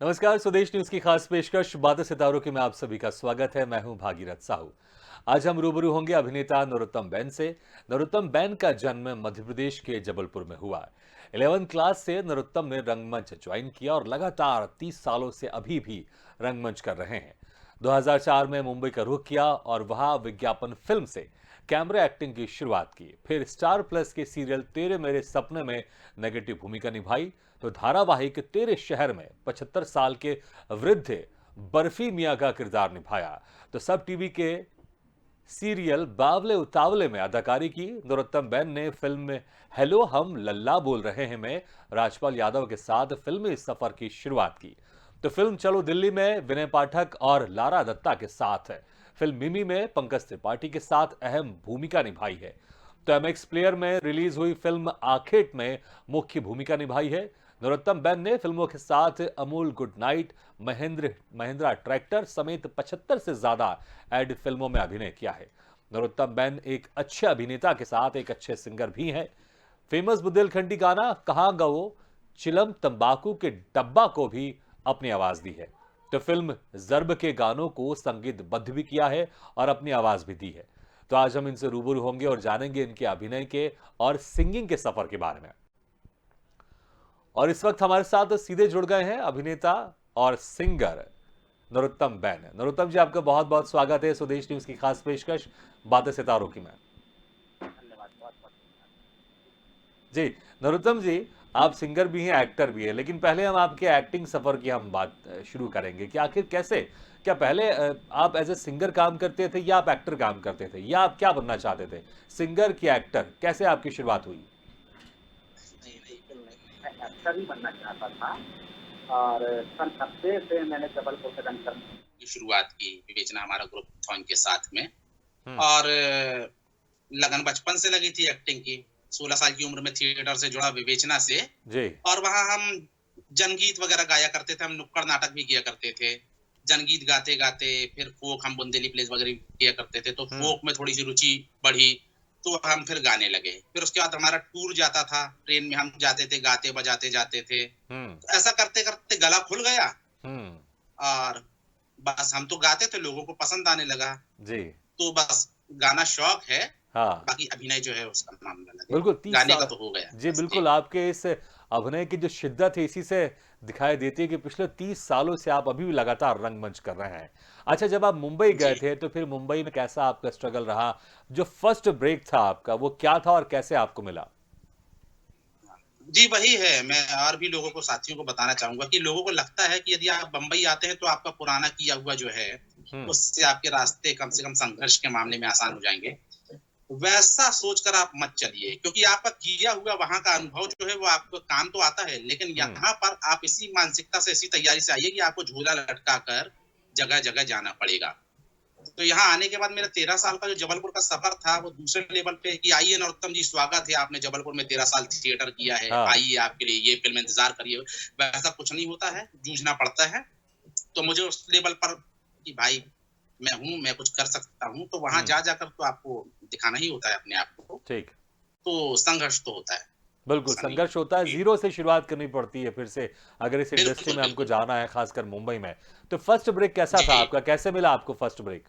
नमस्कार, स्वदेश न्यूज की खास पेशकश बातें सितारों के में आप सभी का स्वागत है। मैं हूं भागीरथ साहू। आज हम रूबरू होंगे अभिनेता नरोत्तम बैन से। नरोत्तम बैन का जन्म मध्य प्रदेश के जबलपुर में हुआ। 11वीं क्लास से नरोत्तम ने रंगमंच ज्वाइन किया और लगातार 30 सालों से अभी भी रंगमंच कर रहे हैं। 2004 में मुंबई का रुख किया और वहां विज्ञापन फिल्म से कैमरा एक्टिंग की शुरुआत की। फिर स्टार प्लस के सीरियल तेरे मेरे सपने में नेगेटिव भूमिका निभाई, तो धारावाहिक तेरे शहर में 75 साल के वृद्ध बर्फी मियां का किरदार निभाया। तो सब टीवी के सीरियल बावले उतावले में अदाकारी की। नरोत्तम बैन ने फिल्म में हेलो हम लल्ला बोल रहे हैं में राजपाल यादव के साथ फिल्मी सफर की शुरुआत की। तो फिल्म चलो दिल्ली में विनय पाठक और लारा दत्ता के साथ है। फिल्म मिमी में पंकज त्रिपाठी के साथ अहम भूमिका निभाई है। तो एमएक्स प्लेयर में रिलीज हुई फिल्म आखेट में मुख्य भूमिका निभाई है। नरोत्तम बैन ने फिल्मों के साथ Amul good night, Mahindra tractor समेत 75 से ज्यादा एड फिल्मों में अभिनय किया है। नरोत्तम बैन एक अच्छे अभिनेता के साथ एक अच्छे सिंगर भी हैं। फेमस बुंदेलखंडी गाना कहाँ गवो चिलम तंबाकू के डब्बा को भी अपनी आवाज दी है। तो फिल्म जर्ब के गानों को संगीतबद्ध भी किया है और अपनी आवाज भी दी है। तो आज हम इनसे रूबरू होंगे और जानेंगे इनके अभिनय के और सिंगिंग के सफर के बारे में। और इस वक्त हमारे साथ सीधे जुड़ गए हैं अभिनेता और सिंगर नरोत्तम बैन। नरोत्तम जी, आपका बहुत बहुत स्वागत है स्वदेश न्यूज की खास पेशकश बातें सितारों की में। धन्यवाद, बहुत-बहुत धन्यवाद। जी, नरोत्तम जी, आप सिंगर भी हैं, एक्टर भी हैं, लेकिन पहले हम आपके एक्टिंग सफर की हम बात शुरू करेंगे कि आखिर कैसे, क्या पहले आप एज ए सिंगर काम करते थे या आप एक्टर काम करते थे, या आप क्या बनना चाहते थे, सिंगर की एक्टर, कैसे आपकी शुरुआत हुई? नहीं, बिल्कुल नहीं, मैं एक्टर ही बनना चाहता था और सन 90 से मैंने जबलपुर से रंगकर्मी की शुरुआत की, विवेचना हमारा ग्रुप था उनके साथ में। हम्म। और लगन बचपन से लगी थी एक्टिंग की। 16 साल की उम्र में थिएटर से जुड़ा विवेचना से। जी। और वहाँ हम जनगीत वगैरह गाया करते थे, हम नुक्कड़ नाटक भी किया करते थे। जनगीत गाते-गाते फिर फ़ोक हम बुंदेली प्लेस वगैरह किया करते थे, तो हम्म। फ़ोक में थोड़ी-सी रुचि बढ़ी, तो हम फिर गाने लगे। फिर उसके बाद हमारा टूर जाता था, ट्रेन में हम जाते थे, गाते-बजाते जाते थे। हम्म। तो ऐसा करते-करते गला खुल गया हम्म। और बस हम तो गाते थे, लोगों को पसंद आने लगा। जी। तो बस गाना शौक है, हाँ, बाकी अभिनय जो है उसका मामला अलग है। बिल्कुल 30 गाने का साल। तो हो गया जी बस। जी। बिल्कुल, आपके इस अभिनय की जो शिद्दत है इसी से दिखाई देती है कि पिछले 30 सालों से आप अभी भी लगातार रंगमंच कर रहे हैं। अच्छा, जब आप मुंबई गए जी। थे तो फिर मुंबई में कैसा आपका स्ट्रगल रहा? जो फर्स्ट ब्रेक था आपका वो क्या था और कैसे आपको मिला? जी, वही है। मैं और भी लोगों को, साथियों को बताना चाहूँगा कि लोगों को लगता है कि यदि आप बम्बई आते हैं तो आपका पुराना किया हुआ जो है, हम्म। उससे आपके रास्ते कम से कम संघर्ष के मामले में आसान हो जाएँगे। वैसा सोचकर आप मत चलिए, क्योंकि आपका किया हुआ वहाँ का अनुभव जो है वो आपको काम तो आता है, लेकिन हम्म। यहाँ पर आप इसी मानसिकता से, इसी तैयारी से आइए कि आपको झोला लटका कर जगह-जगह जाना पड़ेगा। तो यहाँ आने के बाद मेरा 13 साल का जो जबलपुर का सफर था, वो दूसरे लेवल पे कि आइए नरोत्तम जी, स्वागत है, आपने जबलपुर में 13 साल थिएटर किया है, हाँ। आइए आपके लिए ये फ़िल्म इंतज़ार करिए। वैसा कुछ नहीं होता है, जूझना पड़ता है। तो मुझे उस लेवल पर कि भाई मैं हूँ, मैं कुछ कर सकता हूँ, तो वहाँ हम्म। जा जाकर तो आपको दिखाना ही होता है अपने आप को। ठीक। तो संघर्ष तो होता है, बिल्कुल ऐसा नहीं है। संघर्ष होता है, जी, जीरो से शुरुआत करनी पड़ती है फिर से, अगर इस इंडस्ट्री बिल्कुल, में हमको बिल्कुल। जाना है, खासकर मुंबई में। तो फर्स्ट ब्रेक कैसा था जी। आपका, कैसे मिला आपको फर्स्ट ब्रेक?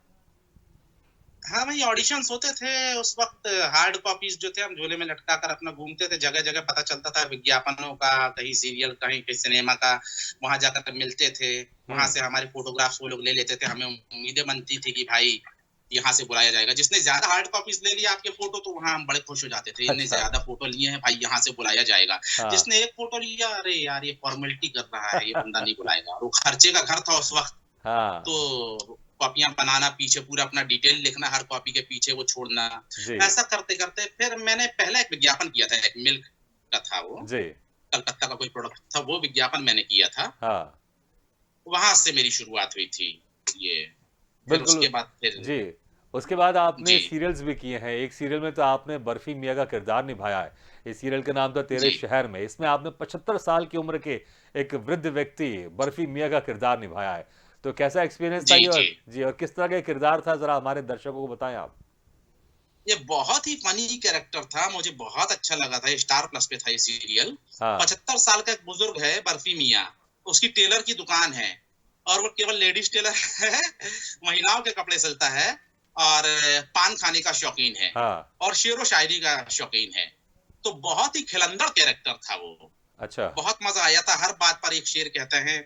हाँ, वही ऑडिशंस होते थे उस वक़्त। हार्ड कॉपीज़ जो थे हम झोले में लटका कर अपना घूमते थे, जगह-जगह पता चलता था विज्ञापनों का, कहीं सीरियल, कहीं सिनेमा का, वहाँ जाकर मिलते थे। वहाँ हम्म। से हमारे फ़ोटोग्राफ्स वो लोग ले लेते थे, हमें उम्मीदें बनती थी कि भाई यहाँ से बुलाया जाएगा। जिसने ज़्यादा हार्ड कॉपीज़ ले लिया आपके फ़ोटो, तो वहाँ हम बड़े खुश हो जाते थे, इनने अच्छा। ज़्यादा फ़ोटो लिए हैं, भाई यहाँ से बुलाया जाएगा। हाँ। जिसने 1 फ़ोटो लिया, अरे यार ये फ़ॉर्मेलिटी कर रहा है, ये बंदा नहीं बुलाएगा। और वो खर्चे का घर था उस वक़्त। हाँ। तो कॉपियाँ बनाना, पीछे पूरा अपना डिटेल लिखना, हर कॉपी के पीछे वो छोड़ना। जी। ऐसा करते-करते फिर मैंने पहला एक विज्ञापन किया था, एक मिल्क का था वो, जी। कलकत्ता का कोई प्रोडक्ट था, वो विज्ञापन मैंने किया था। हाँ। वहाँ से मेरी शुरुआत हुई थी ये। फिर बिल्कुल। उसके बाद फिर जी। उसके बाद आपने जी, सीरियल्स भी किए हैं। एक सीरियल में तो आपने बर्फी मियाँ का किरदार निभाया है। इस सीरियल का नाम था तेरे जी, शहर में। इसमें आपने 75 साल की उम्र के एक वृद्ध व्यक्ति बर्फी मियाँ का किरदार निभाया है। तो कैसा एक्सपीरियंस था जी, ये, जी। और जी, और किस तरह का किरदार था, ज़रा हमारे दर्शकों को बताएं आप। ये बहुत ही फ़नी कैरेक्टर था, मुझे बहुत अच्छा लगा था, ये स्टार प्लस पे था ये सीरियल। हाँ। 75 साल का एक बुजुर्ग है, बर्फी मियाँ। उसकी टेलर की दुकान है और वो केवल लेडीज टेलर है, महिलाओं के कपड़े सिलता है और पान खाने का शौकीन है हाँ। और शेर व शायरी का शौकीन है। तो बहुत ही खिलंदड़ कैरेक्टर था वो। अच्छा। बहुत मजा आया था, हर बात पर एक शेर कहते हैं,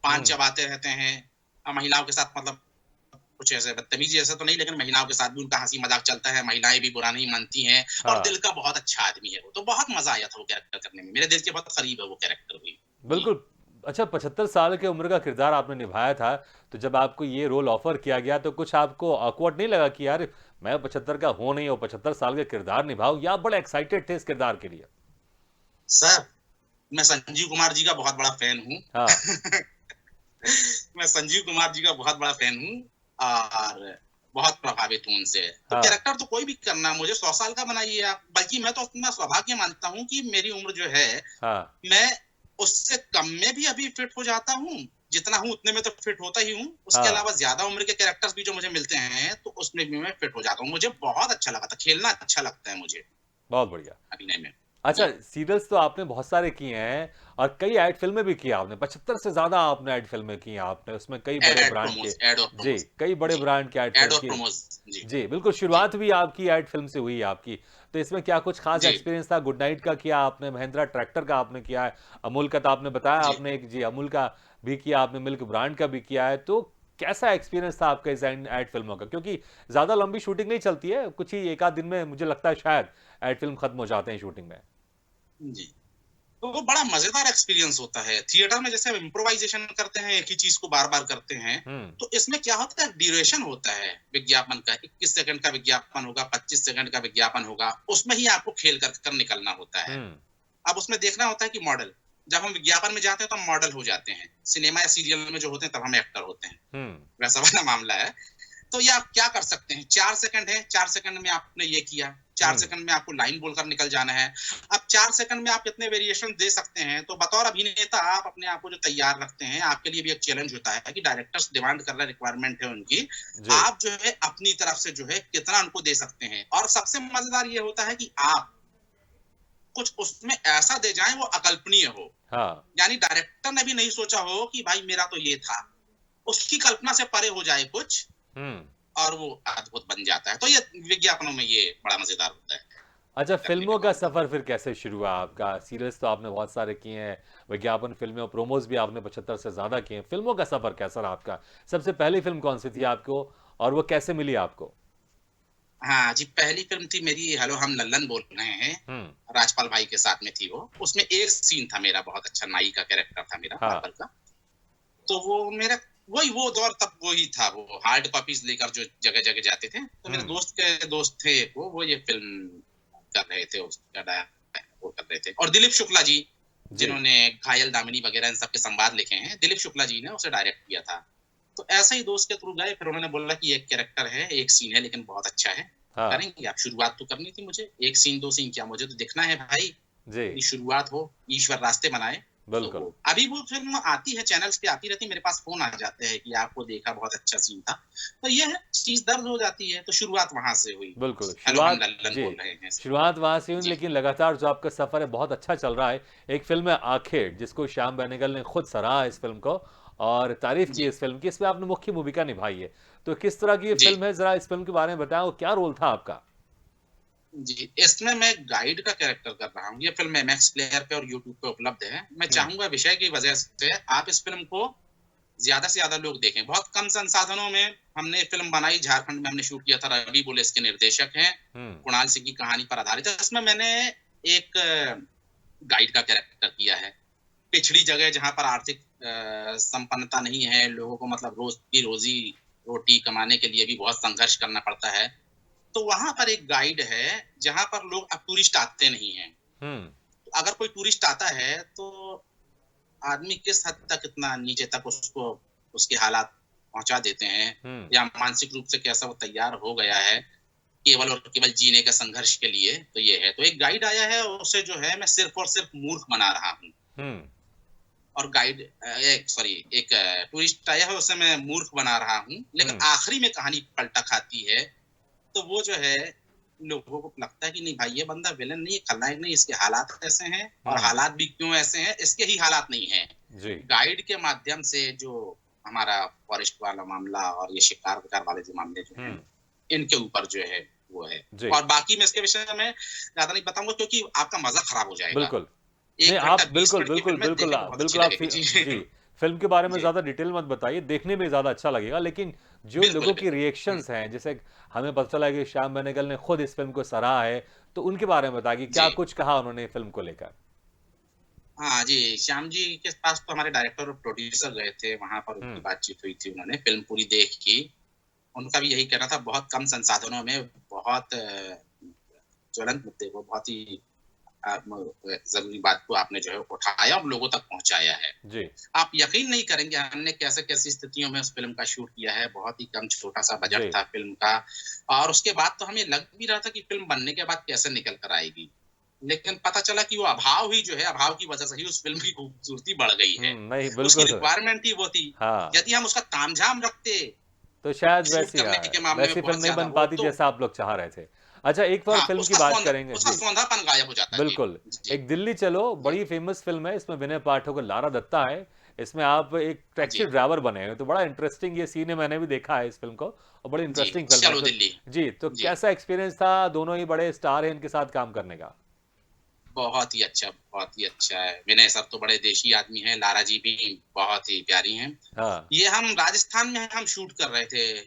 पान हम्म। चबाते रहते हैं। महिलाओं के साथ मतलब कुछ ऐसे बदतमीजी ऐसा तो नहीं, लेकिन महिलाओं के साथ भी उनका हंसी मजाक चलता है, महिलाएं भी बुरा नहीं मानती हैं और हाँ, दिल का बहुत अच्छा आदमी है वो। तो बहुत मजा आया था वो कैरेक्टर करने में, मेरे दिल के बहुत करीब है वो कैरेक्टर भी। जी। बिल्कुल। अच्छा, 75 साल की उम्र का किरदार आपने निभाया था, तो जब आपको ये रोल ऑफर किया गया तो कुछ आपको ऑकवर्ड नहीं लगा कि यार मैं 75 का हूं नहीं और 75 साल का किरदार निभाऊं, या आप बड़े एक्साइटेड थे इस किरदार के लिए? सर, मैं संजीव कुमार जी का बहुत बड़ा फैन हूँ। हाँ। मैं संजीव कुमार जी का बहुत बड़ा फैन हूँ और बहुत प्रभावित हूँ उनसे। तो हाँ। कैरेक्टर तो कोई भी करना, मुझे 100 साल का बनाइए आप, बल्कि मैं तो अपना सौभाग्य मानता हूँ कि मेरी उम्र जो है, हाँ। मैं उससे कम में भी अभी फिट हो जाता हूँ। जितना हूँ उतने में तो फिट होता ही हूँ। उसके हाँ। अलावा ज्यादा उम्र के कैरेक्टर्स भी जो मुझे मिलते हैं तो उसमें भी मैं फिट हो जाता हूँ। मुझे बहुत अच्छा लगा था, खेलना अच्छा लगता है मुझे बहुत बढ़िया। अभिनय में। अच्छा, जी। सीरियल्स तो आपने बहुत सारे किए हैं और कई ऐड फिल्में भी की आपने, 75 से ज्यादा आपने ऐड फिल्में की हैं आपने, उसमें कई बड़े ब्रांड के। एड और जी, प्रोमोस। कई बड़े जी। ब्रांड के ऐड एड फिल्म और की। प्रोमोस। जी। जी बिल्कुल, जी। शुरुआत भी आपकी ऐड फिल्म से हुई है आपकी। तो इसमें क्या कुछ खास जी। एक्सपीरियंस था? गुड नाइट का किया आपने, महिंद्रा ट्रैक्टर का आपने किया है, अमूल का तो आपने बताया जी। आपने, एक जी अमूल का भी किया आपने, मिल्क ब्रांड का भी किया है। तो कैसा एक्सपीरियंस था आपका इस ऐड फिल्मों का? क्योंकि ज्यादा लंबी शूटिंग नहीं चलती है, कुछ ही एक आध दिन में मुझे लगता है शायद ऐड फिल्म खत्म हो जाते हैं शूटिंग में। जी। तो वो बड़ा मजेदार एक्सपीरियंस होता है। थिएटर में जैसे हम इम्प्रोवाइजेशन करते हैं, एक ही चीज को बार बार करते हैं, हम्म। तो इसमें क्या होता है, ड्यूरेशन होता है विज्ञापन का। 21 सेकंड का विज्ञापन होगा, 25 सेकंड का विज्ञापन होगा, उसमें ही आपको खेल कर निकलना होता है। हम्म। अब उसमें देखना होता है कि मॉडल, जब हम विज्ञापन में जाते हैं तो हम मॉडल हो जाते हैं, सिनेमा या सीरियल में जो होते हैं तब हम एक्टर होते हैं, हम्म। वैसा वाला मामला है। तो ये आप क्या कर सकते हैं, 4 सेकंड है, 4 सेकंड में आपने ये किया, चार हम्म। सेकंड में आपको लाइन बोलकर निकल जाना है। अब 4 सेकंड में आप कितने वेरिएशन दे सकते हैं, तो बतौर अभिनेता आप अपने आप को जो तैयार रखते हैं, आपके लिए भी एक चैलेंज होता है कि डायरेक्टर्स डिमांड कर रहे रिक्वायरमेंट है उनकी, जी। आप जो है अपनी तरफ से जो है कितना उनको दे सकते हैं। और सबसे मजेदार ये होता है कि आप कुछ उसमें ऐसा दे जाएं वो अकल्पनीय हो, हाँ। यानी डायरेक्टर ने भी नहीं सोचा हो कि भाई मेरा तो ये था, उसकी कल्पना से परे हो जाए कुछ हम्म। और वो अद्भुत बन जाता है। तो ये विज्ञापनों में ये बड़ा मजेदार होता है अच्छा, करने फिल्मों का का काम। सफर फिर कैसे शुरू हुआ आपका? सीरियल्स तो आपने बहुत सारे किए हैं, विज्ञापन फिल्में और प्रोमोज भी आपने 75 से ज्यादा किए हैं। फिल्मों का सफर कैसा रहा आपका? सबसे पहली फिल्म कौन सी थी आपको और वो कैसे मिली आपको? हाँ जी, पहली फिल्म थी मेरी हेलो हम लल्लन बोल रहे हैं, हम्म। राजपाल भाई के साथ में थी वो। उसमें एक सीन था मेरा बहुत अच्छा, नाई का कैरेक्टर था मेरा, हाँ। मार्बल का। तो वो मेरा वही वो दौर, तब वही था, वो हार्ड कॉपीज लेकर जो जगह जगह जाते थे। तो मेरे हम्म। दोस्त के दोस्त थे एक, वो ये फिल्म कर रहे थे, उसका वो कर रहे थे। और दिलीप शुक्ला जी, जी। जिन्होंने घायल दामिनी वगैरह इन सब के संवाद लिखे हैं, दिलीप शुक्ला जी ने उसे डायरेक्ट किया था। तो ऐसे ही दोस्त के थ्रू गए, फिर उन्होंने बोला कि एक कैरेक्टर है, एक सीन है, लेकिन बहुत अच्छा है, हाँ। करेंगे आप। शुरुआत तो करनी थी मुझे, एक सीन दो सीन क्या, मुझे तो दिखना है भाई, जी। मेरी शुरुआत हो, ईश्वर रास्ते बनाए। तो वो बिल्कुल। अभी वो फिल्म आती है, चैनल्स पे आती रहती है, मेरे पास फोन आ जाते हैं कि आपको देखा, बहुत अच्छा सीन था। तो ये है, चीज दर्ज हो जाती है। तो शुरुआत वहां से हुई। बिल्कुल हेलो हम शुरुआत। लल्लन जी। बोल रहे हैं। शुरुआत वहां से हुई, जी। लेकिन लगातार जो आपका सफर है बहुत अच्छा चल रहा है। एक फिल्म है आखेड़, जिसको श्याम बेनेगल ने खुद सराहा इस फिल्म को और तारीफ की जी। इस फिल्म की। इसमें आपने मुख्य भूमिका निभाई है, तो किस तरह की ये जी। फिल्म है, जरा इस फिल्म के बारे में बताएं, वो क्या रोल था आपका? जी, इसमें मैं गाइड का कैरेक्टर कर रहा हूँ। ये फिल्म एमएक्स प्लेयर पे और यूट्यूब पे उपलब्ध है। मैं हम्म। चाहूंगा विषय की वजह से आप इस फिल्म को ज्यादा से ज्यादा लोग देखें। बहुत कम संसाधनों में हमने फिल्म बनाई, झारखंड में हमने शूट किया था। रवि बोले इसके निर्देशक हैं, हम्म। कुणाल सिंह की कहानी पर आधारित है। इसमें मैंने एक गाइड का कैरेक्टर किया है। पिछड़ी जगह जहाँ पर आर्थिक संपन्नता नहीं है, लोगों को मतलब रोज की रोजी रोटी कमाने के लिए भी बहुत संघर्ष करना पड़ता है। तो वहां पर एक गाइड है जहां पर लोग अब टूरिस्ट आते नहीं हैं। हम्म। तो अगर कोई टूरिस्ट आता है तो आदमी किस हद तक इतना नीचे तक उसको उसके हालात पहुंचा देते हैं, हम्म। या मानसिक रूप से कैसा वो तैयार हो गया है केवल और केवल जीने के संघर्ष के लिए। तो ये है, तो एक गाइड आया है, उसे जो है मैं सिर्फ और सिर्फ मूर्ख बना रहा हूँ। हम्म। और गाइड सॉरी, एक टूरिस्ट आया है, उसे मैं मूर्ख बना रहा हूँ। लेकिन हम्म। आखिरी में कहानी पलटा खाती है। तो वो जो है, लोगों को लगता है कि नहीं भाई, ये बंदा विलन नहीं, खलनायक नहीं, इसके हालात ऐसे हैं। और हम्म। हालात भी क्यों ऐसे हैं, इसके ही हालात नहीं हैं, जी। गाइड के माध्यम से जो हमारा फॉरेस्ट वाला मामला और ये शिकार विकार वाले जो मामले जो हैं, हुँ, इनके ऊपर जो है वो है। जी, और बाकी मैं इसके विषय में ज्यादा नहीं बताऊंगा क्योंकि आपका मजा खराब हो जाएगा। बिल्कुल। नहीं, 1 घंटा आप 20 बिल्कुल, मिनट की बिल्कुल, फ़िल्म है, बिल्कुल देखें तो बहुत अच्छी बिल्कुल आप लगेगी। जी, जी। फ़िल्म के बारे में जी, ज़्यादा डिटेल मत बताइए, देखने में ज़्यादा अच्छा लगेगा, लेकिन जो बिल्कुल, लोगों की बिल्कुल। हुँ, रिएक्शंस हैं, जैसे हमें पता चला कि श्याम बेनेगल ने खुद इस फ़िल्म को सराहा है, तो उनके बारे में बताइए कि क्या जी। कुछ कहा उन्होंने फ़िल्म को लेकर? हाँ जी, श्याम जी के पास तो हमारे डायरेक्टर और प्रोड्यूसर गए थे, वहाँ पर हुँ, उनकी बातचीत हुई थी, उन्होंने फ़िल्म पूरी देखी। उनका भी यही कहना था बहुत कम संसाधनों में बहुत ज्वलंत मुद्दे को बहुत ही ज़रूरी बात को आपने जो है उठाया और लोगों तक पहुँचाया है। जी, आप यकीन नहीं करेंगे हमने कैसे-कैसी स्थितियों में उस फ़िल्म का शूट किया है, बहुत ही कम छोटा-सा बजट जी, था फ़िल्म का और उसके बाद तो हमें लग भी रहा था कि फ़िल्म बनने के बाद कैसे निकल कर आएगी। लेकिन पता चला कि वो अभाव ही जो है, अभाव की वजह से ही उस फ़िल्म की खूबसूरती बढ़ गई है। नहीं, उसकी बिल्कुल, रिक्वायरमेंट ही वो थी। हाँ, यदि हम उसका तामझाम रखते, तो शायद शूट वैसी करने हाँ, के मामले में वैसी फ़िल्म बहुत नहीं ज़्यादा बन हो पाती तो जैसा आप लोग चाह रहे थे। अच्छा, एक और हाँ, फ़िल्म की बात करेंगे उसका जी। सौंधापन गायब हो जाता। जी, बिल्कुल। जी, एक दिल्ली चलो जी, बड़ी फ़ेमस फ़िल्म है, इसमें विनय पाठक और लारा दत्ता है। इसमें आप एक टैक्सी जी, ड्राइवर बने हैं, तो बड़ा इंटरेस्टिंग ये सीन है, मैंने भी देखा है इस फ़िल्म को और बड़ी जी, इंटरेस्टिंग फ़िल्म है। चलो तो दिल्ली। जी, तो जी। कैसा एक्सपीरियंस था? दोनों ही बड़े स्टार हैं इनके साथ काम करने का? बहुत ही अच्छा है। विनय सर तो बड़े देशी आदमी हैं, लारा जी भी बहुत ही प्यारी हैं। हाँ, ये हम राजस्थान में हम शूट कर रहे थे,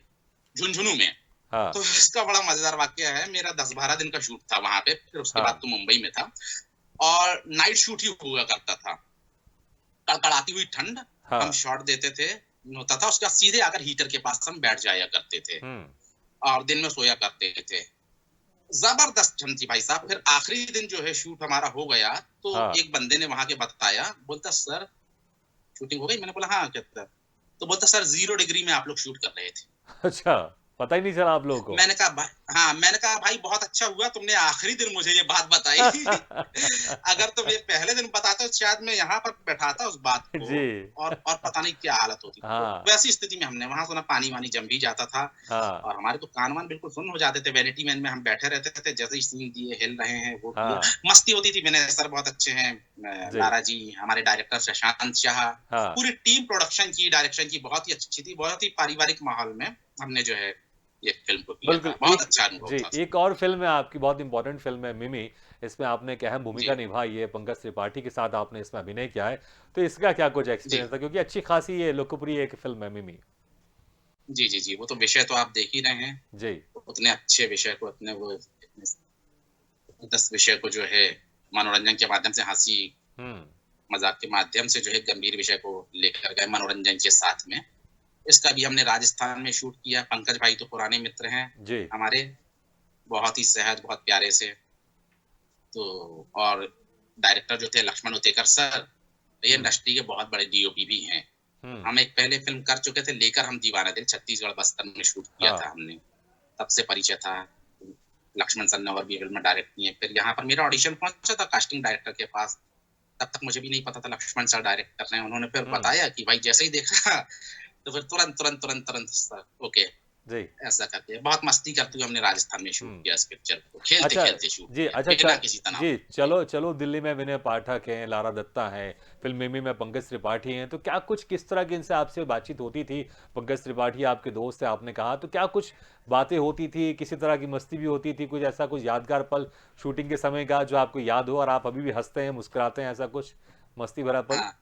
झुंझुनू में। हाँ, तो इसका बड़ा मज़ेदार वाक़या है, मेरा 10-12 दिन का शूट था वहाँ पे, फिर उसके बाद हाँ, तो मुंबई में था और नाइट शूट ही हुआ करता था। कड़कड़ाती हुई ठंड, हम हाँ। शॉट देते थे, होता था उसके बाद सीधे आकर हीटर के पास हम बैठ जाया करते थे हुँ, और दिन में सोया करते थे। ज़बरदस्त ठंड थी भाई साहब, फिर आखिरी दिन जो है शूट हमारा हो गया, तो हाँ। एक बंदे ने वहाँ के बताया, बोलता सर शूटिंग हो गई? मैंने बोला हाँ, कहता तो बोलता सर 0 डिग्री में आप लोग शूट कर रहे थे। अच्छा, पता ही नहीं चला आप लोगों को? मैंने कहा भा हाँ, मैंने कहा भाई बहुत अच्छा हुआ तुमने आखिरी दिन मुझे ये बात बताई। अगर तुम ये पहले दिन बताते तो शायद मैं यहाँ पर बैठाता उस बात को जी। और पता नहीं क्या हालत होती। तो हाँ, वैसी स्थिति में हमने वहाँ सुना पानी-वानी जम भी जाता था हाँ, और हमारे तो कान-वान बिल्कुल सुन्न हो जाते थे। वैनिटी मैन में हम बैठे रहते थे, जैसे ही सीन दिए हिल रहे हैं, वो किया। हाँ, मस्ती होती थी, विनय सर बहुत अच्छे हैं, जी, लारा जी, हमारे डायरेक्टर शशांक शाह, हाँ। पूरी टीम प्रोडक्शन की, डायरेक्शन की बहुत ही अच्छी थी। बहुत ही पारिवारिक माहौल में हमने जो है ये फ़िल्म को किया बिल्कुल, था। बहुत एक अच्छा अनुभव जी, था। एक और फ़िल्म है आपकी बहुत इम्पोर्टेंट फ़िल्म है मिमी, इसमें आपने एक अहम भूमिका जी, निभाई है, पंकज त्रिपाठी के साथ आपने इसमें अभिनय किया है, तो इसका क्या कुछ जी। एक्सपीरियंस था? क्योंकि अच्छी खासी ये लोकप्रिय एक फ़िल्म है मिमी। जी, जी, जी। वो तो विषय तो आप देख ही रहे हैं। जी। उतने अच्छे विषय को इतने 10 विषय को जो है मनोरंजन के माध्यम से हँसी हुँ, मज़ाक के माध्यम से जो है गंभीर विषय को लेकर गए मनोरंजन के साथ में। इसका भी हमने राजस्थान में शूट किया। पंकज भाई तो पुराने मित्र हैं जी। हमारे, बहुत ही सहज, बहुत प्यारे से। तो और डायरेक्टर जो थे लक्ष्मण उतेकर सर, ये हुँ, इंडस्ट्री के बहुत बड़े डीओपी भी हैं। हुँ, हम एक पहले फ़िल्म कर चुके थे, लेकर हम दीवाना दिल, छत्तीसगढ़ बस्तर में शूट किया हाँ, था हमने। तब से परिचय था। लक्ष्मण सर ने और भी फ़िल्में डायरेक्ट की हैं। फिर यहाँ पर मेरा ऑडिशन पहुँचा था कास्टिंग डायरेक्टर के पास। तब तक मुझे भी नहीं पता था लक्ष्मण सर डायरेक्ट कर रहे हैं। उन्होंने फिर हुँ, बताया कि भाई जैसे ही देखा तो फिर तुरंत सर ओके, जी, ऐसा करके बहुत मस्ती करते हुए हमने राजस्थान में शूट हुँ। किया इस पिक्चर को। अच्छा खेलते-खेलते शूट जी, किया, अच्छा बिना किसी तनाव जी, के। जी। चलो चलो दिल्ली में विनय पाठक हैं, लारा दत्ता हैं, फ़िल्म मिमी में पंकज त्रिपाठी हैं, तो क्या कुछ किस तरह की इनसे आपसे बातचीत होती थी? पंकज त्रिपाठी आपके दोस्त हैं आपने कहा, तो क्या कुछ बातें होती थी, किसी तरह की मस्ती भी होती थी, कुछ ऐसा कुछ यादगार पल शूटिंग के समय का जो आपको याद हो और आप अभी भी हँसते हैं, मुस्कुराते हैं, ऐसा कुछ मस्ती भरा पल? हाँ।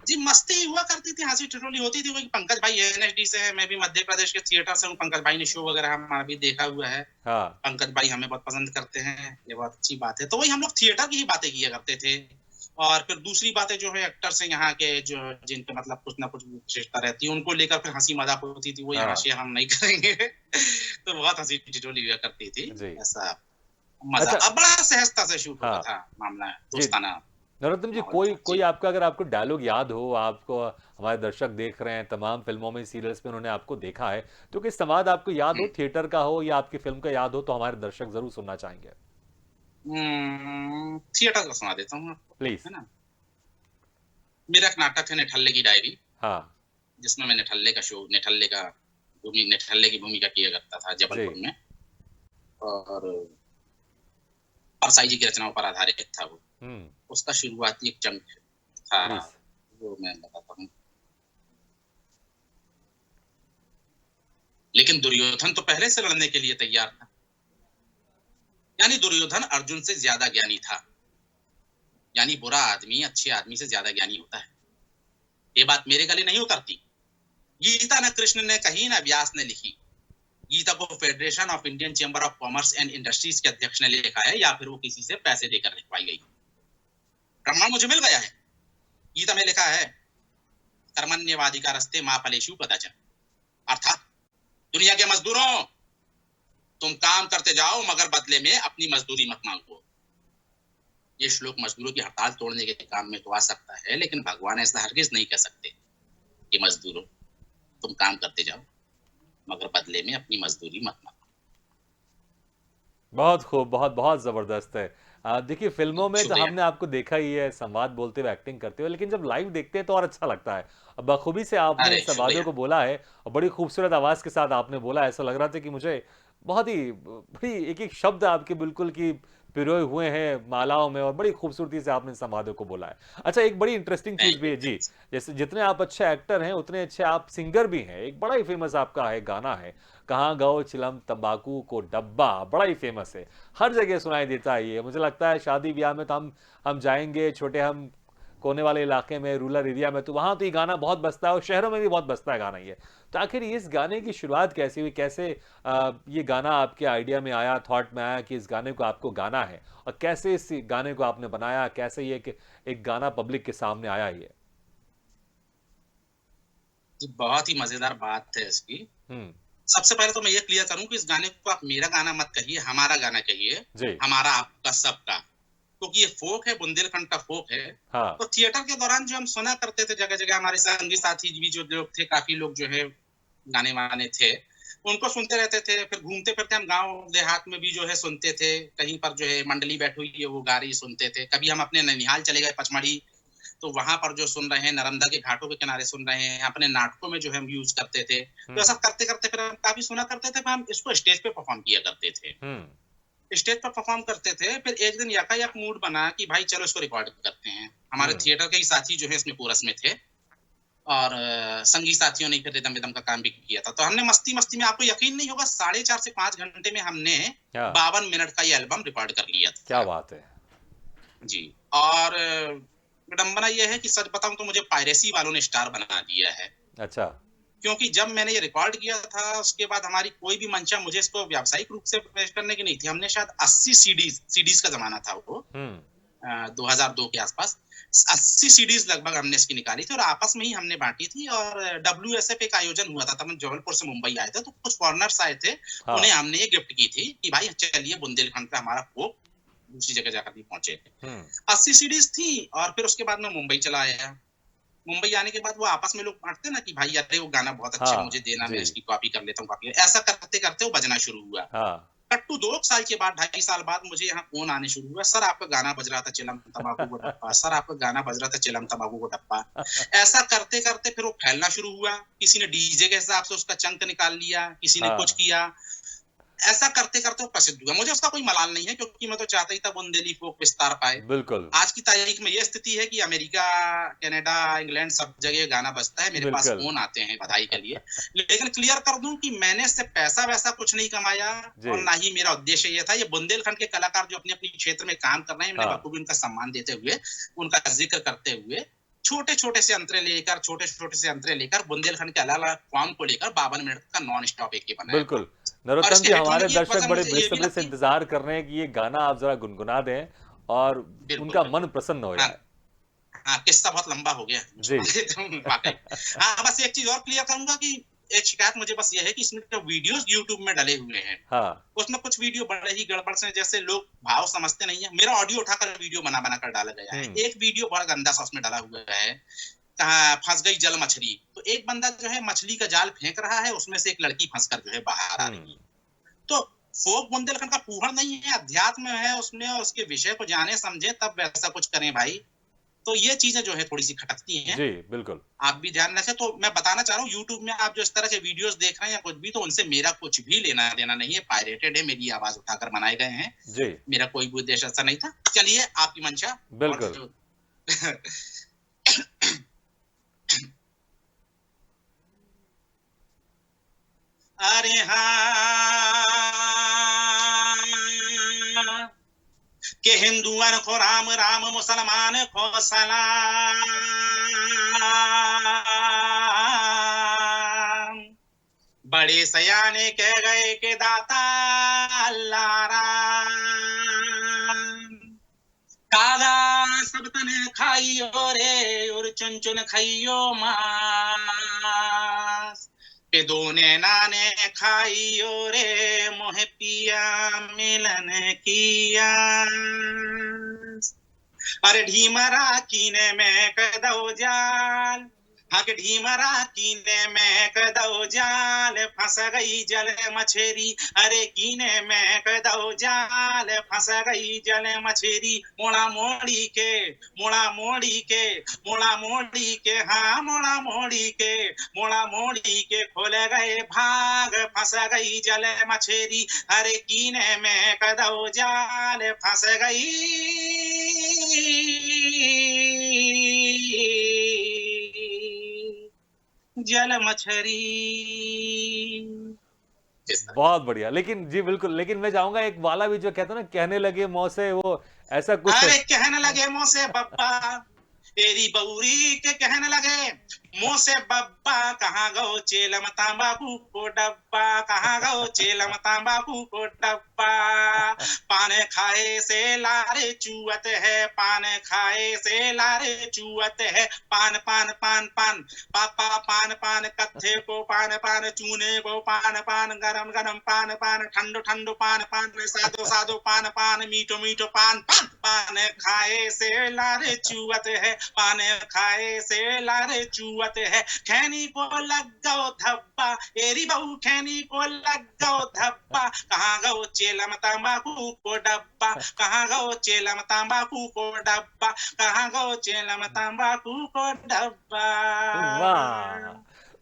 जी, मस्ती हुआ करती थी, हँसी-ठिठोली होती थी, वही पंकज भाई एनएचडी से हैं, मैं भी मध्य प्रदेश के थिएटर से हूँ, पंकज भाई ने शो वगैरह हमारा भी देखा हुआ है। हाँ, पंकज भाई हमें बहुत पसंद करते हैं, ये बहुत अच्छी बात है। तो वही हम लोग थिएटर की ही बातें किया करते थे और फिर दूसरी बातें जो है एक्टर्स हैं यहाँ के जो जिनके मतलब कुछ ना कुछ विशेषता रहती है, उनको लेकर फिर हँसी-मज़ाक होती थी, वो यहाँ हाँ, शेयर हम नहीं करेंगे। तो बहुत हँसी-ठिठोली हुआ करती थी, जी। ऐसा मज़ा अच्छा बड़ा सहजता से शूट होता हाँ, था मामला, जी। दोस्ताना नरोत्तम जी माहौल कोई था। कोई जी। आपका अगर आपको डायलॉग याद हो आपको हमारे दर्शक देख रहे हैं तमाम फिल्मों में सीरियल्स में उन्होंने आपको देखा है तो कोई संवाद आपको याद हो हुँ। थिएटर का हो या आपकी फिल्म का याद हो तो हमारे दर्शक जरूर सुनना चाहेंगे थिएटर का सुना देता हूँ आपको, प्लीज है ना? मेरा एक नाटक है निठल्ले की डायरी, हाँ जिसमें मैं निठल्ले की भूमिका किया करता था जी जबलपुर में और परसाई जी की रचनाओं पर आधारित था वो। हम्म उसका शुरुआती एक चंक था, प्लीज वो मैं बताता हूँ। लेकिन दुर्योधन तो पहले से लड़ने के लिए तैयार था, यानी दुर्योधन अर्जुन से ज्यादा ज्ञानी था। यानी बुरा आदमी अच्छे आदमी से ज्यादा ज्ञानी होता है, ये बात मेरे गले नहीं उतरती। गीता न कृष्ण ने कही न व्यास ने लिखी, गीता को federation of Indian chamber of commerce and industries के अध्यक्ष ने लिखा है, या फिर वो किसी से पैसे देकर लिखवाई गई। प्रमाण मुझे मिल गया है। गीता में लिखा है कर्मण्यवाधिकारस्ते मा फलेषु कदाचन, अर्थात दुनिया के मजदूरों, तुम काम करते जाओ मगर बदले में अपनी मजदूरी मत मांगो। ये श्लोक मजदूरों की हड़ताल तोड़ने के काम में तो आ सकता है, लेकिन भगवान ऐसा हरगिज नहीं कह सकते कि मजदूरों तुम काम करते जाओ मगर बदले में अपनी मजदूरी मत मांगो। बहुत खूब, बहुत बहुत जबरदस्त है। देखिए फिल्मों में तो शुक्रिया। हमने आपको देखा ही है संवाद बोलते हुए, एक्टिंग करते हुए, लेकिन जब लाइव देखते हैं तो और अच्छा लगता है। और बखूबी से आपने अरे इन संवादों शुक्रिया। को बोला है और बड़ी खूबसूरत आवाज के साथ आपने बोला, ऐसा लग रहा था कि मुझे बहुत ही बड़ी एक एक शब्द आपके बिल्कुल की पिरोए हुए हैं मालाओं में, और बड़ी खूबसूरती से आपने इन संवादों को बोला है। अच्छा, एक बड़ी इंटरेस्टिंग चीज थैंक भी यू, है जी, थैंक्स। जैसे जितने आप अच्छे एक्टर हैं उतने अच्छे आप सिंगर भी हैं। एक बड़ा ही फेमस आपका है गाना है, कहाँ गओ चिलम तंबाकू को डब्बा, बड़ा ही फेमस है, हर जगह सुनाई देता है ये। मुझे लगता है शादी ब्याह में तो हम जाएंगे, छोटे हम कोने वाले इलाके में, रूरल एरिया में, तो वहां तो ये गाना बहुत बजता है, और शहरों में भी बहुत बजता है गाना ये। तो आखिर इस गाने की शुरुआत कैसे हुई, कैसे ये गाना आपके आइडिया में आया, थॉट में आया कि इस गाने को आपको गाना है, और कैसे इस गाने को आपने बनाया, कैसे ये एक गाना पब्लिक के सामने आया ये? बहुत ही मजेदार बात है इसकी। हम्म। सबसे पहले तो मैं ये क्लियर करूं कि इस गाने को आप मेरा गाना मत कहिए, हमारा गाना कहिए। जी। हमारा, आपका, सबका, क्योंकि ये फोक है, बुंदेलखंड का फोक है। हाँ। तो थिएटर के दौरान जो हम सुना करते थे जगह जगह, हमारे संगी साथी भी जो लोग थे, काफी लोग जो है गाने वाने थे, उनको सुनते रहते थे। फिर घूमते फिरते हम गांव देहात में भी जो है सुनते थे, कहीं पर जो है मंडली बैठी हुई है वो गा रही, सुनते थे। कभी हम अपने ननिहाल चले गए पचमढ़ी, तो वहां पर जो सुन रहे हैं, नर्मदा के घाटों के किनारे सुन रहे हैं, अपने नाटकों में जो है हम यूज करते थे। तो ऐसा हम्म। करते करते फिर हम काफी सुना करते थे, फिर हम इसको स्टेज पे परफॉर्म किया करते थे। हम्म। स्टेज पर परफॉर्म करते थे। फिर एक दिन यकायक मूड बना कि भाई चलो इसको रिकॉर्ड करते हैं। हमारे हम्म। थिएटर के ही साथी जो है इसमें कोरस में थे, और संगी साथियों ने फिर रिदम विदम का काम भी किया था। तो हमने मस्ती मस्ती में, आपको यकीन नहीं होगा, 4.5 से 5 घंटे में हमने क्या? 52 मिनट का ये एल्बम रिकॉर्ड कर लिया क्या था। बात है। जी। और विडंबना ये है कि सच बताऊं तो मुझे पायरेसी वालों ने स्टार बना दिया है। अच्छा। क्योंकि जब मैंने ये रिकॉर्ड किया था, उसके बाद हमारी कोई भी मंशा मुझे इसको व्यावसायिक रूप से पेश करने की नहीं थी। हमने शायद 80 सीडीज का जमाना था वो, हम्म। 2002 के आसपास 80 सीडीज लगभग हमने इसकी निकाली थी, और आपस में ही हमने बांटी थी। और WSF एक आयोजन हुआ था, तब हम जबलपुर से मुंबई आए थे, तो कुछ फॉरनर्स आए थे, हाँ। उन्हें हमने ये गिफ्ट की थी कि भाई चलिए बुंदेलखंड पे हमारा फोक दूसरी जगह जाकर भी पहुंचे। हम्म। 80 सीडीज थी। और फिर उसके बाद मैं मुंबई चला आया। मुंबई आने के बाद वो आपस में लोग बांटते ना कि भाई अरे वो गाना बहुत अच्छा है, मुझे हाँ देना, मैं जी। इसकी कॉपी कर लेता हूँ, कॉपी। ऐसा करते करते वो बजना शुरू हुआ। हाँ। कट्टू 2 साल के बाद, 2.5 साल बाद मुझे यहाँ फोन आने शुरू हुआ, सर आपका गाना बज रहा था चिलम तंबाकू को डप्पा, सर आपका गाना बज रहा था चिलम तंबाकू को डप्पा। ऐसा करते करते फिर वो फैलना शुरू हुआ। किसी ने डीजे के हिसाब से उसका चंक निकाल लिया, किसी ने कुछ हाँ। किया। ऐसा करते करते वो प्रसिद्ध हुआ। मुझे उसका कोई मलाल नहीं है, क्योंकि मैं तो चाहता ही था बुंदेली फोक विस्तार पाए। बिल्कुल। आज की तारीख में यह स्थिति है कि अमेरिका, कनाडा, इंग्लैंड, सब जगह गाना बजता है, मेरे पास बिल्कुल। फोन आते हैं बधाई के लिए। लेकिन क्लियर कर दूं कि मैंने इससे पैसा वैसा कुछ नहीं कमाया, जी। और ना ही मेरा उद्देश्य ये था। ये बुंदेलखंड के कलाकार जो अपने अपने क्षेत्र में काम कर रहे हैं, मैंने हाँ। बखूबी उनका सम्मान देते हुए, उनका जिक्र करते हुए, छोटे छोटे से अंतरे लेकर बुंदेलखंड के अलग अलग फॉर्म को लेकर 52 मिनट का नॉन स्टॉप एक बनाया था। बिल्कुल। और नरोत्तम इसके जी, हिट होने हमारे की एक दर्शक वजह बड़े मुझे ये भी बेसब्री से लगती है। इंतजार कर रहे हैं कि ये गाना आप जरा गुनगुना दें और बिल्कुल उनका मन बिल्कुल। प्रसन्न हो हाँ, जाए। हाँ, किस्सा बहुत लंबा हो गया जी। वाकई। हाँ, बस एक चीज और क्लियर करूंगा कि एक शिकायत मुझे बस ये है कि इसमें जो वीडियोस यूट्यूब में डले हुए हैं, हाँ। उसमें कुछ वीडियो बड़े ही गड़बड़ से, जैसे लोग भाव समझते नहीं है। मेरा ऑडियो उठाकर वीडियो बना बना कर डाला गया है। एक वीडियो बड़ा गंदा सा उसमें डाला हुआ है, कहा फंस गई जल मछली। तो एक बंदा जो है मछली का जाल फेंक रहा है, उसमें से एक लड़की फंसकर जो है बाहर आ रही है। तो फोक बुंदेलखंड का पूहड़ नहीं है, अध्यात्म है उसमें, और उसके विषय को जाने समझे तब वैसा कुछ करें भाई। तो ये चीजें जो है थोड़ी सी खटकती हैं, जी बिल्कुल। आप भी ध्यान रखें। तो मैं बताना चाह रहा हूँ, यूट्यूब में आप जो इस तरह के वीडियोस देख रहे हैं या कुछ भी, तो उनसे मेरा कुछ भी लेना देना नहीं है, पायरेटेड है, मेरी आवाज उठाकर बनाए गए हैं। जी मेरा कोई भी उद्देश्य ऐसा नहीं था। चलिए आपकी मंशा। और बिल्कुल। जो अरे हाँ कि हिंदुअन को राम राम मुसलमान को सलाम। बड़े सयाने कह गए कि दाता अल्लाह राम। काला सब तने खाइयो रे और चुन चुन खाइयो मांस। पे दोने नाने खाइयो रे मोह पिया मिलन किया। अरे ढीमरा कीने में कदौ जाल, हक ढीमरा कीने में कदौ जाल, फंस गई जल मछेरी। अरे कीने में कदौ जाल, फंस गई जल मछेरी। मोड़ा मोड़ी के मोड़ा मोड़ी के मोड़ा मोड़ी के हाँ मोड़ा मोड़ी के मोड़ा मोड़ी के खोल गए भाग, फंस गई जल मछेरी। अरे कीने में कदौ जाल, फंस गई जल मछरी। बहुत बढ़िया। लेकिन जी बिल्कुल, लेकिन मैं चाहूंगा एक वाला भी जो कहते हैं ना, कहने लगे मुंह से, वो ऐसा कुछ। अरे कहने लगे मुंह से बब्बा तेरी बउरी के कहने लगे मुंह से बब्बा, कहाँ गो चेलम तंबाकू को डब्बा, कहाँ गो चेलम तंबाकू को डब्बा। पान खाए से लारे चुअत है, पान खाए से लारे चुअत है। पान पान पान पान पापा पान पान कत्थे को पान पान, चूने को पान पान, गरम गरम पान पान, ठंडो ठंडो पान पान, सादो सादो पान पान, मीठो मीठो पान पान। पान खाए से लारे चुअत है, पान खाए से लारे चुअत है। खैनी को लग गो धब्बा, एरी बहू खैनी को लग गो धब्बा। कहाँ गो चेलम तंबाकू को डब्बा, कहाँ गो चेलम तंबाकू को डब्बा, कहाँ गो चेलम तंबाकू को डब्बा। वाह,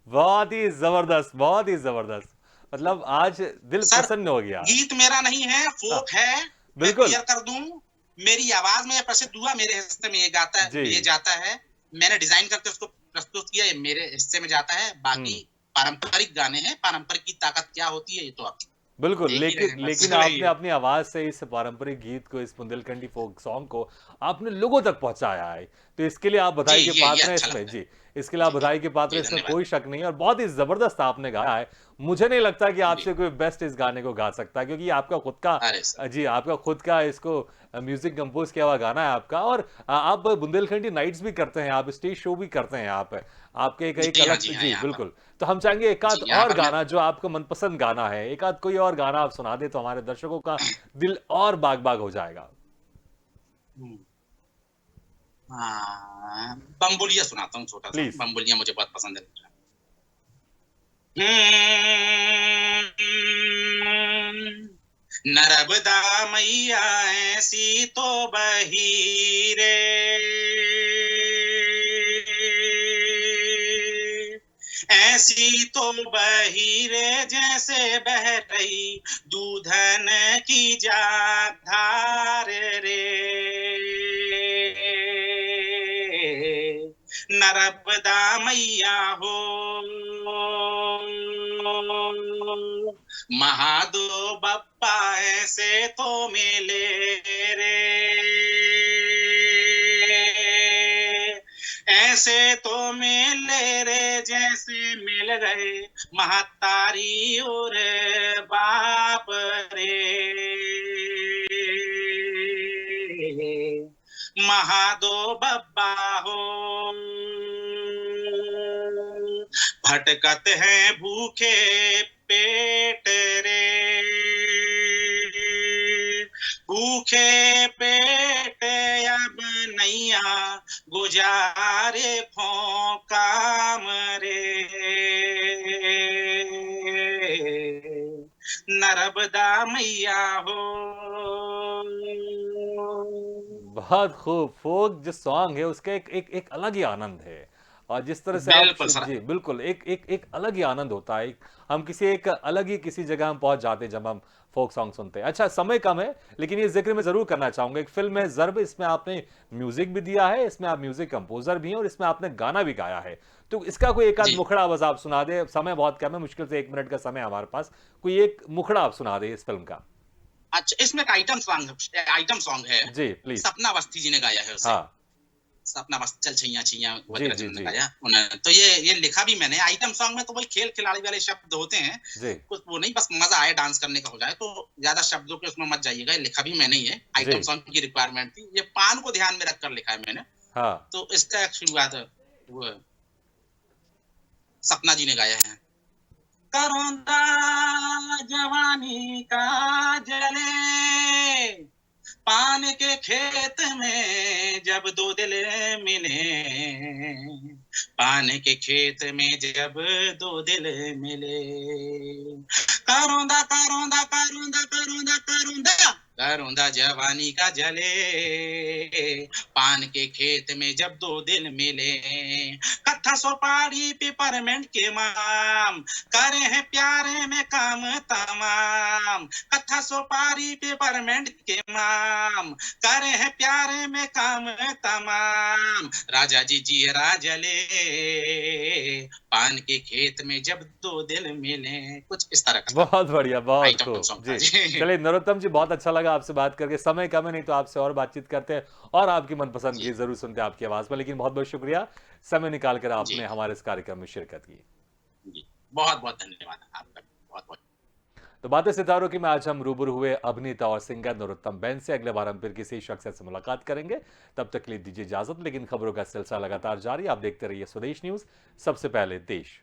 बहुत ही जबरदस्त, बहुत ही जबरदस्त। मतलब आज दिल सर प्रसन्न हो गया। गीत मेरा नहीं है, फोक है। मैं बिल्कुल क्लियर कर दूं, मेरी आवाज में प्रसिद्ध हुआ, मेरे हिस्से में ये गाता है, जी। ये जाता है। मैंने डिजाइन करके उसको प्रस्तुत किया, ये मेरे हिस्से में जाता है। बाकी पारंपरिक गाने हैं, पारंपरिक की ताकत क्या होती है ये तो आप बिल्कुल। देख ही रहे हैं, बस लेकिन वही आपने है। अपनी आवाज से इस पारंपरिक गीत को, इस बुंदेलखंडी फोक सॉन्ग को आपने लोगों तक पहुंचाया है, तो इसके लिए आप जी बधाई के ये पात्र हैं अच्छा इसमें। लगता है। जी, इसके लिए आप जी बधाई के पात्र जी हैं, इसमें धन्यवाद। कोई शक नहीं है। और बहुत ही जबरदस्त आपने गाया है। मुझे नहीं लगता कि जी आपसे कोई बेस्ट इस गाने को गा सकता है, क्योंकि ये आपका खुद का, अरे सर जी आपका खुद का इसको म्यूजिक कंपोज किया हुआ गाना है आपका। और आप बुंदेलखंडी नाइट्स भी करते हैं, आप स्टेज शो भी करते हैं, आप आपके एक एक अलग। जी हाँ जी यहाँ पर। बिल्कुल। तो हम चाहेंगे एक आध जी यहाँ और पर मैं गाना जो आपका मनपसंद गाना है, एक आध कोई और गाना आप सुना दे तो हमारे दर्शकों का दिल और बाग बाग हो जाएगा। हाँ, बम्बुलिया सुनाता हूँ छोटा सा। प्लीज। बम्बुलिया मुझे बहुत पसंद है। नर्मदा मैया ऐसी तो बही रे, ऐसी तो बही रे जैसे बह रही दूधन की धार रे। नर्मदा मैया हो महादो बप्पा ऐसे तो मिले रे, ऐसे तो मिले रे जैसे मिल गए महतारी और बाप रे। महादो बब्बा हो भटकत हैं भूखे पेट रे, भूखे पेट अब नैया गुजारे खो काम रे। नर्मदा मैया हो। बहुत खूब। फोक जो सॉन्ग है उसका एक एक एक अलग ही आनंद है। और जिस तरह से आप बिल्कुल सर। जी बिल्कुल एक एक एक अलग ही आनंद होता है। हम किसी एक अलग ही किसी जगह हम पहुंच जाते हैं जब हम फोक सॉन्ग सुनते हैं। अच्छा, समय कम है लेकिन ये जिक्र मैं जरूर करना चाहूंगा, एक फिल्म है ज़र्ब, इसमें आपने म्यूजिक भी दिया है, इसमें आप म्यूजिक कंपोजर भी हैं और इसमें आपने गाना भी गाया है। तो इसका कोई एक आध जी। मुखड़ा बस आप सुना दे, समय बहुत कम है, मुश्किल से 1 मिनट का समय है हमारे पास, कोई एक मुखड़ा आप सुना दे इस फिल्म का। अच्छा, इसमें एक आइटम सॉन्ग है। जी प्लीज। सपना अवस्थी जी ने गाया है उसे। हाँ। सपना बस चल छैया छैया जी वगैरह जी जिन्होंने जी गाया उन्होंने, तो ये लिखा भी मैंने। आइटम सॉन्ग में तो वही खेल खिलाड़ी वाले शब्द होते हैं, जी कुछ वो नहीं, बस मजा आए डांस करने का हो जाए, तो ज्यादा शब्दों के उसमें मत जाइएगा। ये लिखा भी मैंने ही है, जी। आइटम सॉन्ग की रिक्वायरमेंट थी, ये पान को ध्यान में रखकर लिखा है मैंने। हाँ। तो इसका एक शुरुआत वो सपना जी ने गाया है। करौंदा जवानी का जले, पान के खेत में जब दो दिल मिले, पान के खेत में जब दो दिल मिले, करौंदा करौंदा करौंदा करौंदा करौंदा करौंदा जवानी का जले, पान के खेत में जब दो दिल मिले, कत्था सुपारी पिपरमेंट के माम, करे हैं प्यारे में काम तमाम, कत्था सुपारी पिपरमेंट के माम, करे हैं प्यारे में काम तमाम, राजा जी जियरा जले, पान के खेत में जब दो दिल मिले, कुछ इस तरह का था बहुत बढ़िया, बहुत आइटम खूब। सॉन्ग था जी। जी। चलिए नरोत्तम जी, बहुत अच्छा लगा आपसे बात करके। समय कम है, नहीं तो आपसे और बातचीत करते हैं और आपकी मनपसंद जी गीत ज़रूर सुनते हैं आपकी आवाज़ में। लेकिन बहुत-बहुत शुक्रिया, समय निकाल कर जी आपने हमारे इस कार्यक्रम में शिरकत की। जी, बहुत बहुत धन्यवाद आपका, बहुत बहुत। तो बातें सितारों की में आज हम रूबरू हुए अभिनेता और सिंगर नरोत्तम बैंस से। अगले बार हम फिर किसी शख्सियत से मुलाकात करेंगे, तब तक के लिए दीजिए इजाजत। लेकिन खबरों का सिलसिला लगातार जारी, आप देखते रहिए स्वदेश न्यूज़, सबसे पहले देश।